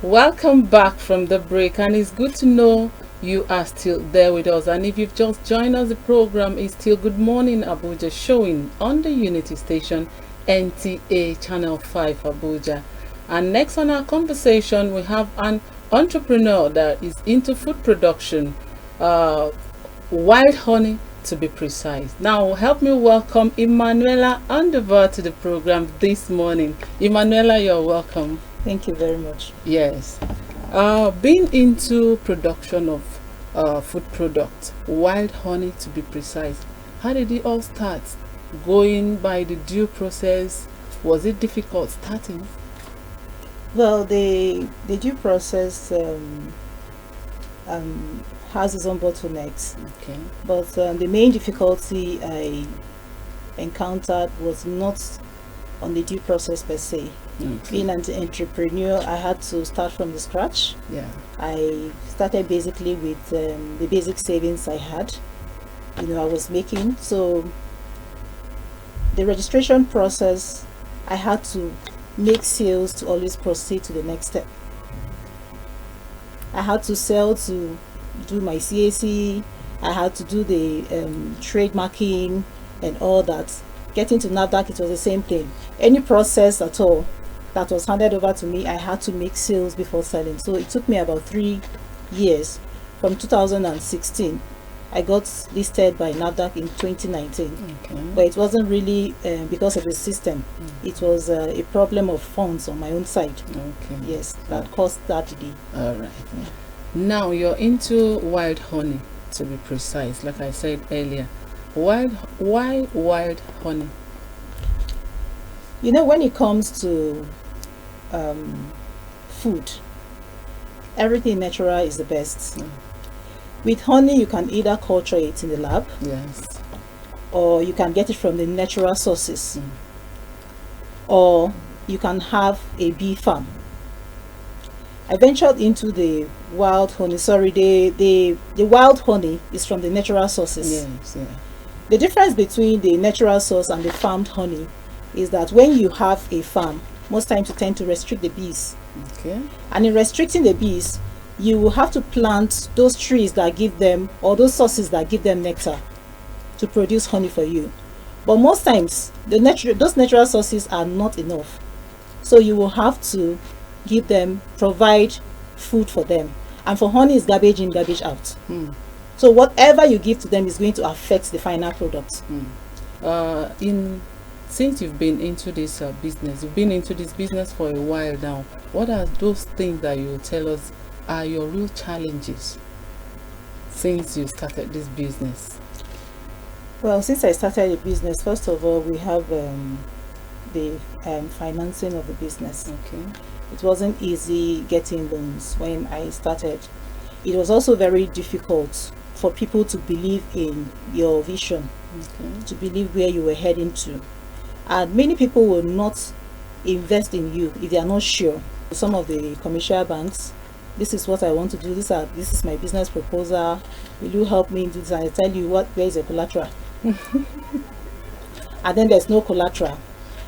Welcome back from the break, and it's good to know you are still there with us. And if you've just joined us, the program is still Good Morning Abuja, showing on the Unity Station, NTA Channel 5 Abuja. And next on our conversation, we have an entrepreneur that is into food production, wild honey to be precise. Now, help me welcome Emanuela Undervar to the program this morning. Emanuela, you're welcome. Thank you very much. Yes. Being into production of food products, wild honey to be precise, how did it all start? Going by the due process, was it difficult starting? Well, the due process has its own bottlenecks, Okay. but the main difficulty I encountered was not on the due process per se. Okay. Being an entrepreneur, I had to start from the scratch. Yeah. I started basically with the basic savings I had, I was making. So the registration process, I had to make sales to always proceed to the next step. I had to sell to do my CAC. I had to do the trademarking and all that. Getting to NAFDAC, it was the same thing. Any process at all that was handed over to me, I had to make sales before selling. So it took me about 3 years. From 2016, I got listed by NAFDAC in 2019. Okay. But it wasn't really because of the system. It was a problem of funds on my own side. Okay. Yes, that caused that delay. All right. Now you're into wild honey to be precise, like I said earlier. Why wild honey? When it comes to food, everything natural is the best. With honey, you can either culture it in the lab, Yes. or you can get it from the natural sources, or you can have a bee farm. I ventured into the wild honey. Sorry, the wild honey is from the natural sources. Yes. Yeah. The difference between the natural source and the farmed honey is that when you have a farm, most times you tend to restrict the bees. Okay. And in restricting the bees, you will have to plant those trees that give them, or those sources that give them nectar to produce honey for you. But most times, those natural sources are not enough. So you will have to provide food for them. And for honey, it's garbage in, garbage out. So whatever you give to them is going to affect the final product. Since you've been into this business, you've been into this business for a while now. What are those things that you tell us are your real challenges since you started this business? Well, since I started the business, first of all, we have the financing of the business. Okay. It wasn't easy getting loans when I started. It was also very difficult for people to believe in your vision, to believe where you were heading to. And many people will not invest in you if they are not sure. Some of the commercial banks, this is what I want to do, this is my business proposal, will you help me do this? And I tell you where is the collateral? And then there's no collateral.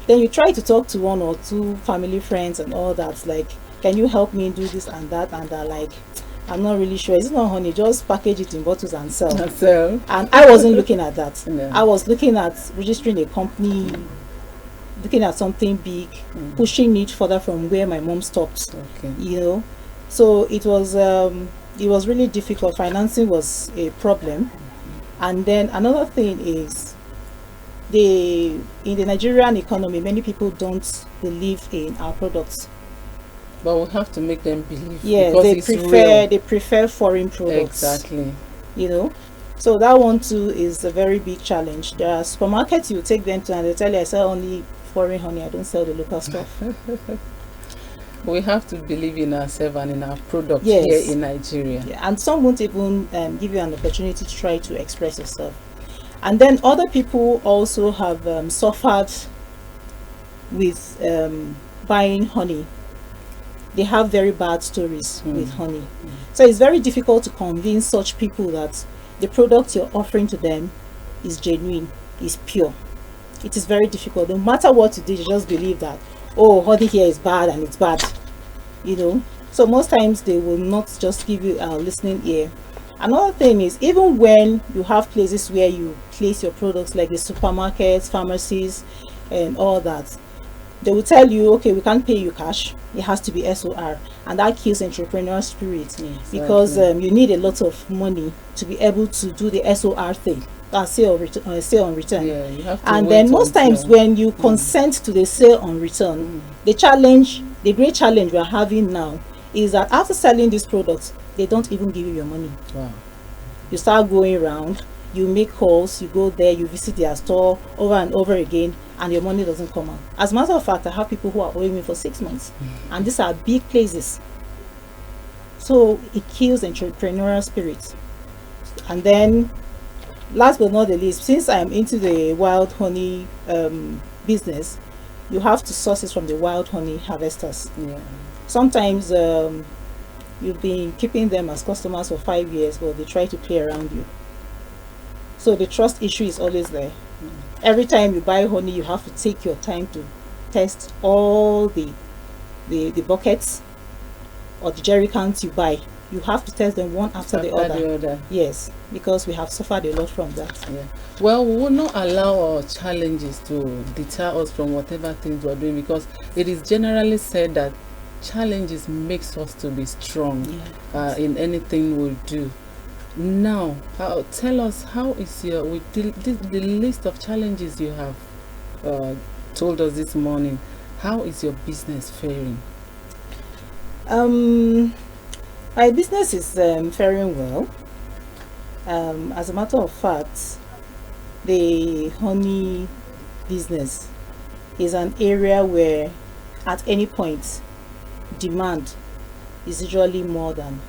Then you try to talk to 1 or 2 family friends and all that, like, can you help me do this and that? And they're like, I'm not really sure. It's not honey, just package it in bottles and sell. And I wasn't looking at that. No. I was looking at registering a company, looking at something big, pushing it further from where my mom stopped. Okay. So it was really difficult. Financing was a problem. And then another thing is, in the Nigerian economy, many people don't believe in our products. But we have to make them believe. Yeah, because they prefer foreign products. Exactly. So that one too is a very big challenge. There are supermarkets you take them to and they tell you, I sell only foreign honey, I don't sell the local stuff. We have to believe in ourselves and in our product Yes. here in Nigeria. Yeah, and some won't even give you an opportunity to try to express yourself. And then other people also have suffered with buying honey. They have very bad stories with honey. So it's very difficult to convince such people that the product you're offering to them is genuine, is pure. It is very difficult. No matter what you do, you just believe that, oh, honey here is bad and it's bad. So most times they will not just give you a listening ear. Another thing is, even when you have places where you place your products, like the supermarkets, pharmacies, and all that, they will tell you, okay, we can't pay you cash. It has to be SOR, and that kills entrepreneurial spirit. Because you need a lot of money to be able to do the SOR thing. That's sale on return. Yeah, you have to And wait then most times until- when you consent to the sale on return, the great challenge we are having now is that after selling these products, they don't even give you your money. Wow. You start going around, you make calls, you go there, you visit their store over and over again, and your money doesn't come out. As a matter of fact, I have people who are owing me for 6 months, and these are big places. So it kills entrepreneurial spirit. And then, last but not the least, since I'm into the wild honey business, you have to source it from the wild honey harvesters. Yeah. Sometimes you've been keeping them as customers for 5 years, but they try to play around you. So the trust issue is always there. Every time you buy honey, you have to take your time to test all the buckets or the jerry cans you buy. You have to test them one after the other. Yes, because we have suffered a lot from that. Yeah. Well, we will not allow our challenges to deter us from whatever things we're doing, because it is generally said that challenges makes us to be strong in anything we do. Now, tell us, how is your with the list of challenges you have told us this morning? How is your business faring? My business is faring well. As a matter of fact, the honey business is an area where at any point demand is usually more than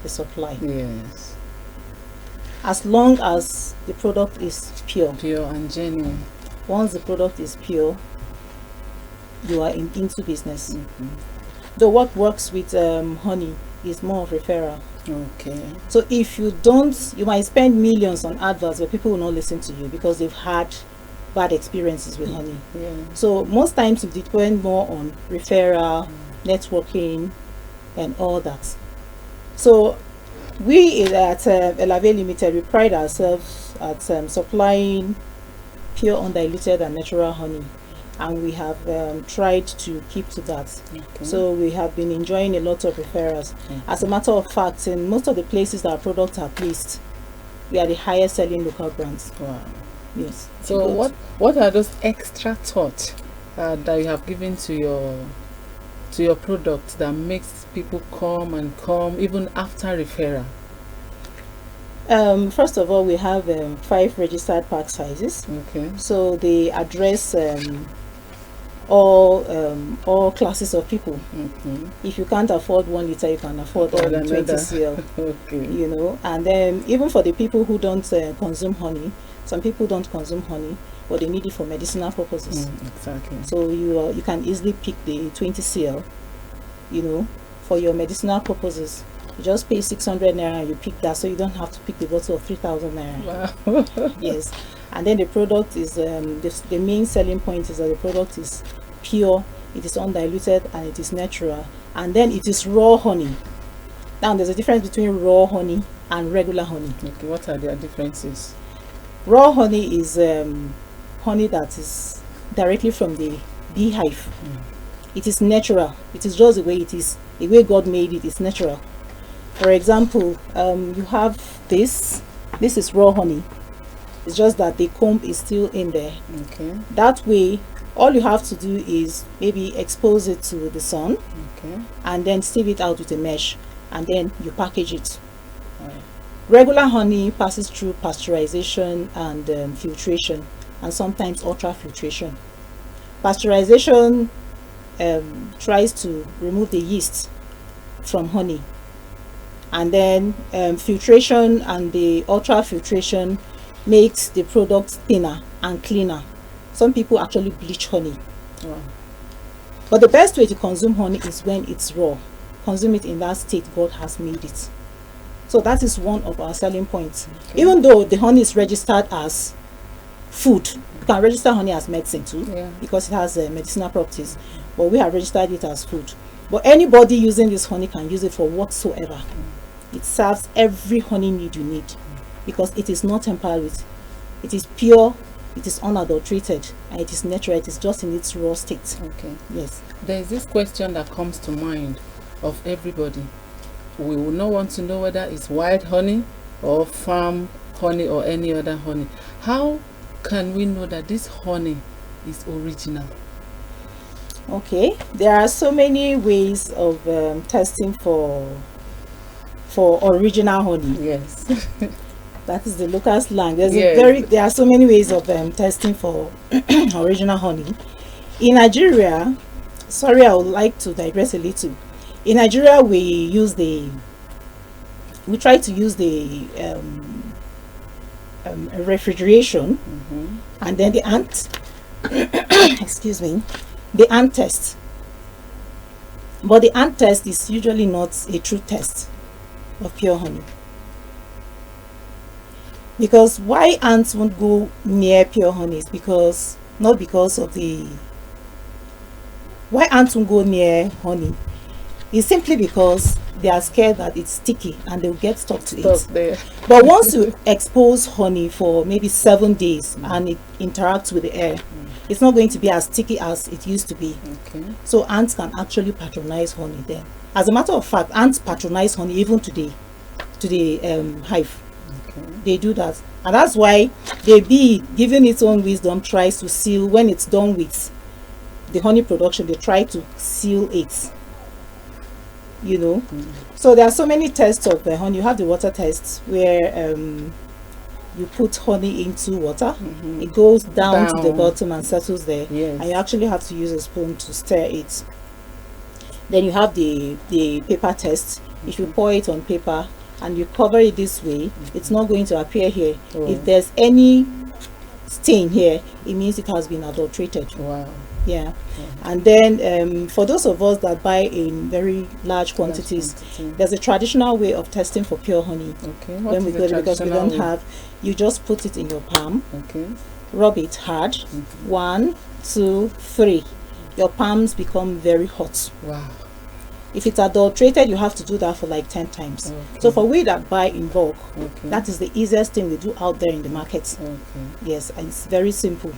the supply. Yes. As long as the product is pure and genuine. Once the product is pure, you are into business. Though what works with honey is more of referral. Okay. So if you don't, you might spend millions on adverts, but people will not listen to you because they've had bad experiences with honey. Yeah. So most times you depend more on referral, networking, and all that. So we at Elave Limited, we pride ourselves at supplying pure, undiluted, and natural honey, and we have tried to keep to that. Okay. So we have been enjoying a lot of referrals. As a matter of fact, in most of the places that our products are placed, we are the highest selling local brands. Wow. Yes. So what are those extra thoughts that you have given to your product that makes people come even after referral? First of all, we have 5 registered pack sizes. Okay. So they address all classes of people. If you can't afford 1 liter, you can afford 20 cl. Okay. You know, and then even for the people who don't consume honey, some people don't consume honey, but they need it for medicinal purposes. Exactly. So you can easily pick the 20 cl, you know, for your medicinal purposes. You just pay 600 naira and you pick that, so you don't have to pick the bottle of 3,000 naira. Wow. Yes. And then the product is the main selling point is that the product is pure, it is undiluted, and it is natural, and then it is raw honey. Now there's a difference between raw honey and regular honey. Okay, what are their differences? Raw honey is honey that is directly from the beehive. It is natural. It is just the way it is, the way God made it is natural. For example, you have this is raw honey. It's just that the comb is still in there. Okay. That way, all you have to do is maybe expose it to the sun, Okay. and then sieve it out with a mesh, and then you package it. Regular honey passes through pasteurization and filtration, and sometimes ultrafiltration. Pasteurization tries to remove the yeast from honey, and then filtration and the ultrafiltration makes the product thinner and cleaner. Some people actually bleach honey. Wow. But the best way to consume honey is when it's raw. Consume it in that state God has made it. So that is one of our selling points. Okay. Even though the honey is registered as food, you can register honey as medicine too, Yeah. because it has medicinal properties, but we have registered it as food. But anybody using this honey can use it for whatsoever. It serves every honey need you need, because it is not tampered with. It is pure, it is unadulterated, and it is natural. It is just in its raw state. Okay. Yes. There is this question that comes to mind of everybody. We will not want to know whether it's wild honey or farm honey or any other honey. How can we know that this honey is original? Okay, there are so many ways of testing for original honey. Yes. That is the local slang. There are so many ways of testing for original honey. In Nigeria, sorry, I would like to digress a little. In Nigeria, we try to use the refrigeration, and then the ant excuse me, the ant test. But the ant test is usually not a true test of pure honey, because why ants won't go near pure honey is because why ants won't go near honey is simply because they are scared that it's sticky and they'll get stuck to it there. But once you expose honey for maybe 7 days and it interacts with the air, it's not going to be as sticky as it used to be. Okay. So ants can actually patronize honey then. As a matter of fact, ants patronize honey even today to the hive. Okay. They do that, and that's why the bee, given its own wisdom, tries to seal, when it's done with the honey production, they try to seal it, you know. So there are so many tests of the honey. You have the water tests where you put honey into water, it goes down to the bottom and settles there. Yes. And you actually have to use a spoon to stir it. Then you have the paper test. If you pour it on paper and you cover it this way, it's not going to appear here. If there's any stain here, it means it has been adulterated. Wow. Yeah. And then for those of us that buy in very large quantities, there's a traditional way of testing for pure honey. Okay. When we go there, because we don't have, you just put it in your palm, okay, rub it hard, 1, 2, 3, your palms become very hot. Wow. If it's adulterated, you have to do that for like 10 times. Okay. So for we that buy in bulk, Okay. that is the easiest thing we do out there in the market. Okay. Yes, and it's very simple.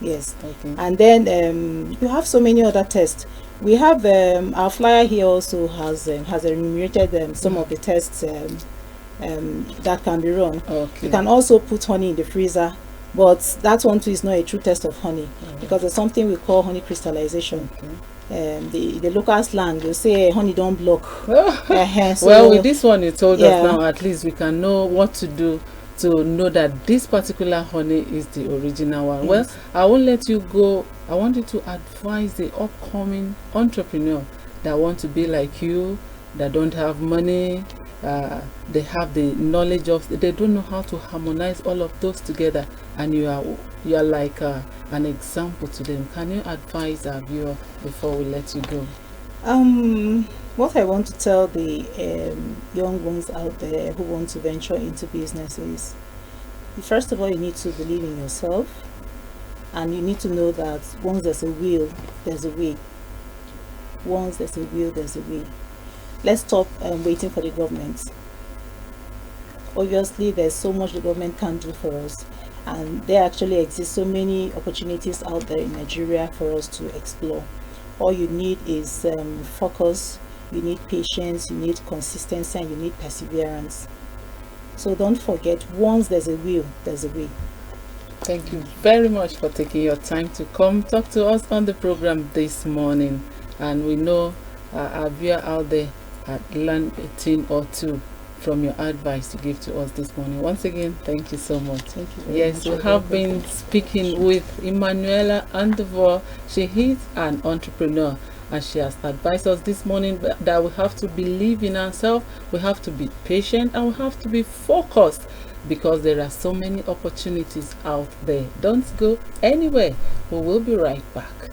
Yes. Okay. And then you have so many other tests. We have our flyer here also has enumerated some of the tests that can be run. Okay. You can also put honey in the freezer, but that one too is not a true test of honey, because there's something we call honey crystallization. Okay. The local slang, they say honey don't block. So, well, with this one you told yeah. us now, at least we can know what to do to know that this particular honey is the original one. Well, I won't let you go. I want you to advise the upcoming entrepreneur that want to be like you, that don't have money, they have the knowledge of, they don't know how to harmonize all of those together, and you are like an example to them. Can you advise our viewer before we let you go? What I want to tell the young ones out there who want to venture into business is, first of all, you need to believe in yourself, and you need to know that once there's a will, there's a way. Once there's a will, there's a way. Let's stop waiting for the government. Obviously, there's so much the government can do for us, and there actually exist so many opportunities out there in Nigeria for us to explore. All you need is focus, you need patience, you need consistency, and you need perseverance. So don't forget, once there's a will, there's a way. Thank you very much for taking your time to come talk to us on the program this morning. And we know our viewer out there had learned a thing or two from your advice to give to us this morning. Once again, thank you so much. Thank you very Yes, much. we have been speaking with Emanuela Andevor. She is an entrepreneur, and she has advised us this morning that we have to believe in ourselves, we have to be patient, and we have to be focused, because there are so many opportunities out there. Don't go anywhere. We will be right back.